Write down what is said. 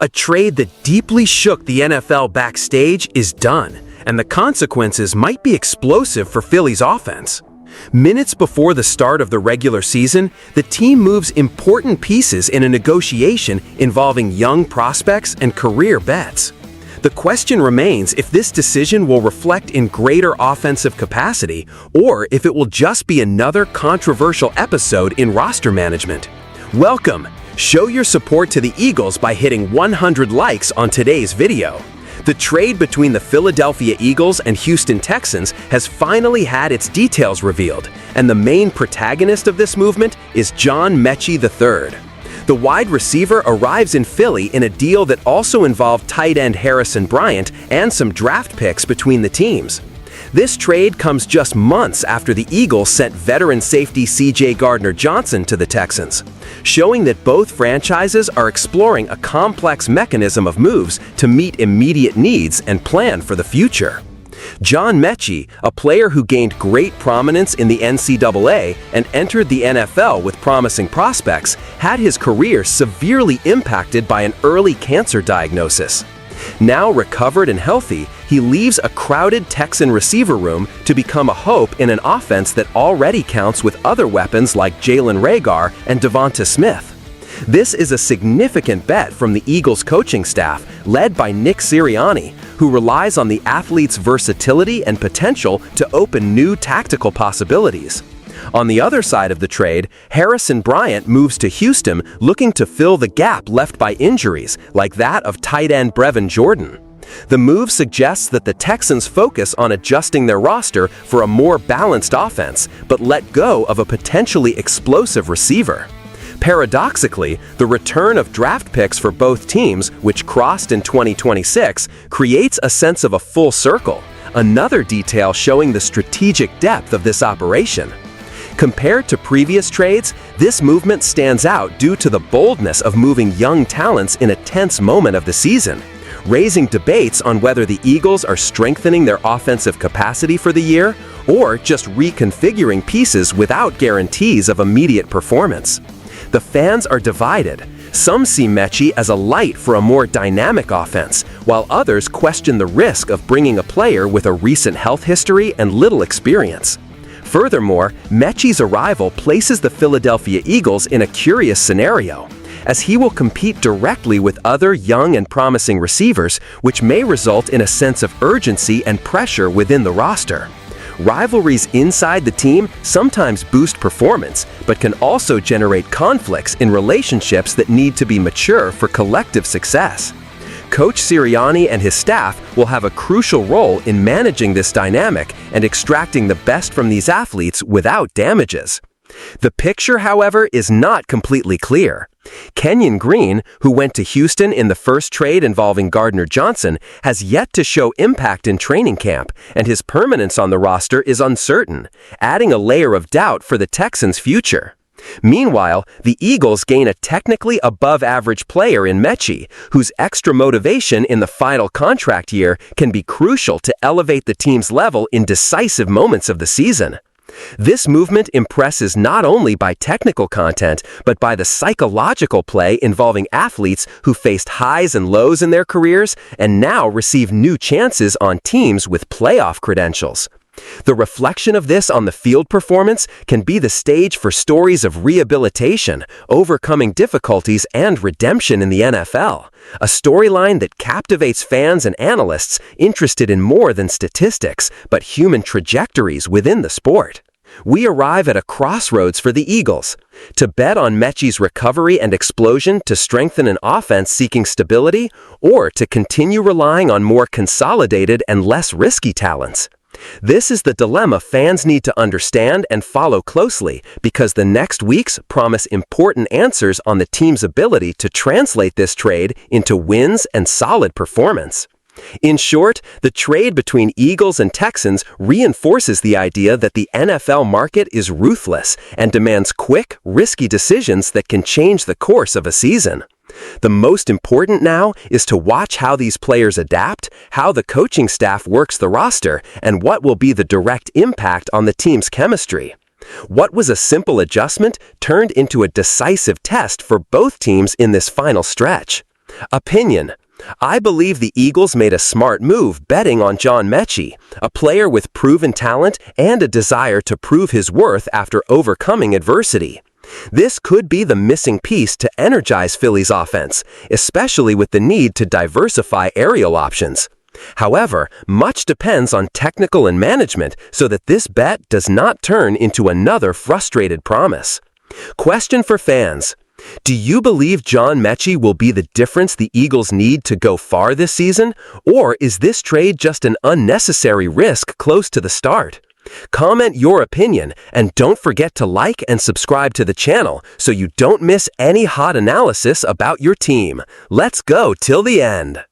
A trade that deeply shook the NFL backstage is done, and the consequences might be explosive for Philly's offense. Minutes before the start of the regular season, the team moves important pieces in a negotiation involving young prospects and career bets. The question remains if this decision will reflect in greater offensive capacity or if it will just be another controversial episode in roster management. Welcome! Show your support to the Eagles by hitting 100 likes on today's video. The trade between the Philadelphia Eagles and Houston Texans has finally had its details revealed, and the main protagonist of this movement is John Metchie III. The wide receiver arrives in Philly in a deal that also involved tight end Harrison Bryant and some draft picks between the teams. This trade comes just months after the Eagles sent veteran safety C.J. Gardner-Johnson to the Texans, showing that both franchises are exploring a complex mechanism of moves to meet immediate needs and plan for the future. John Metchie, a player who gained great prominence in the NCAA and entered the NFL with promising prospects, had his career severely impacted by an early cancer diagnosis. Now recovered and healthy, he leaves a crowded Texan receiver room to become a hope in an offense that already counts with other weapons like Jalen Reagor and Devonta Smith. This is a significant bet from the Eagles coaching staff, led by Nick Sirianni, who relies on the athlete's versatility and potential to open new tactical possibilities. On the other side of the trade, Harrison Bryant moves to Houston looking to fill the gap left by injuries, like that of tight end Brevin Jordan. The move suggests that the Texans focus on adjusting their roster for a more balanced offense, but let go of a potentially explosive receiver. Paradoxically, the return of draft picks for both teams, which crossed in 2026, creates a sense of a full circle, another detail showing the strategic depth of this operation. Compared to previous trades, this movement stands out due to the boldness of moving young talents in a tense moment of the season, raising debates on whether the Eagles are strengthening their offensive capacity for the year or just reconfiguring pieces without guarantees of immediate performance. The fans are divided. Some see Metchie as a light for a more dynamic offense, while others question the risk of bringing a player with a recent health history and little experience. Furthermore, Metchie's arrival places the Philadelphia Eagles in a curious scenario, as he will compete directly with other young and promising receivers, which may result in a sense of urgency and pressure within the roster. Rivalries inside the team sometimes boost performance, but can also generate conflicts in relationships that need to be mature for collective success. Coach Sirianni and his staff will have a crucial role in managing this dynamic and extracting the best from these athletes without damages. The picture, however, is not completely clear. Kenyon Green, who went to Houston in the first trade involving Gardner-Johnson, has yet to show impact in training camp, and his permanence on the roster is uncertain, adding a layer of doubt for the Texans' future. Meanwhile, the Eagles gain a technically above-average player in Metchie, whose extra motivation in the final contract year can be crucial to elevate the team's level in decisive moments of the season. This movement impresses not only by technical content, but by the psychological play involving athletes who faced highs and lows in their careers and now receive new chances on teams with playoff credentials. The reflection of this on the field performance can be the stage for stories of rehabilitation, overcoming difficulties, and redemption in the NFL, a storyline that captivates fans and analysts interested in more than statistics, but human trajectories within the sport. We arrive at a crossroads for the Eagles. To bet on Metchie's recovery and explosion to strengthen an offense seeking stability, or to continue relying on more consolidated and less risky talents. This is the dilemma fans need to understand and follow closely, because the next weeks promise important answers on the team's ability to translate this trade into wins and solid performance. In short, the trade between Eagles and Texans reinforces the idea that the NFL market is ruthless and demands quick, risky decisions that can change the course of a season. The most important now is to watch how these players adapt, how the coaching staff works the roster, and what will be the direct impact on the team's chemistry. What was a simple adjustment turned into a decisive test for both teams in this final stretch. Opinion. I believe the Eagles made a smart move betting on John Mechie, a player with proven talent and a desire to prove his worth after overcoming adversity. This could be the missing piece to energize Philly's offense, especially with the need to diversify aerial options. However, much depends on technical and management so that this bet does not turn into another frustrated promise. Question for fans. Do you believe John Mechie will be the difference the Eagles need to go far this season? Or is this trade just an unnecessary risk close to the start? Comment your opinion and don't forget to like and subscribe to the channel so you don't miss any hot analysis about your team. Let's go till the end.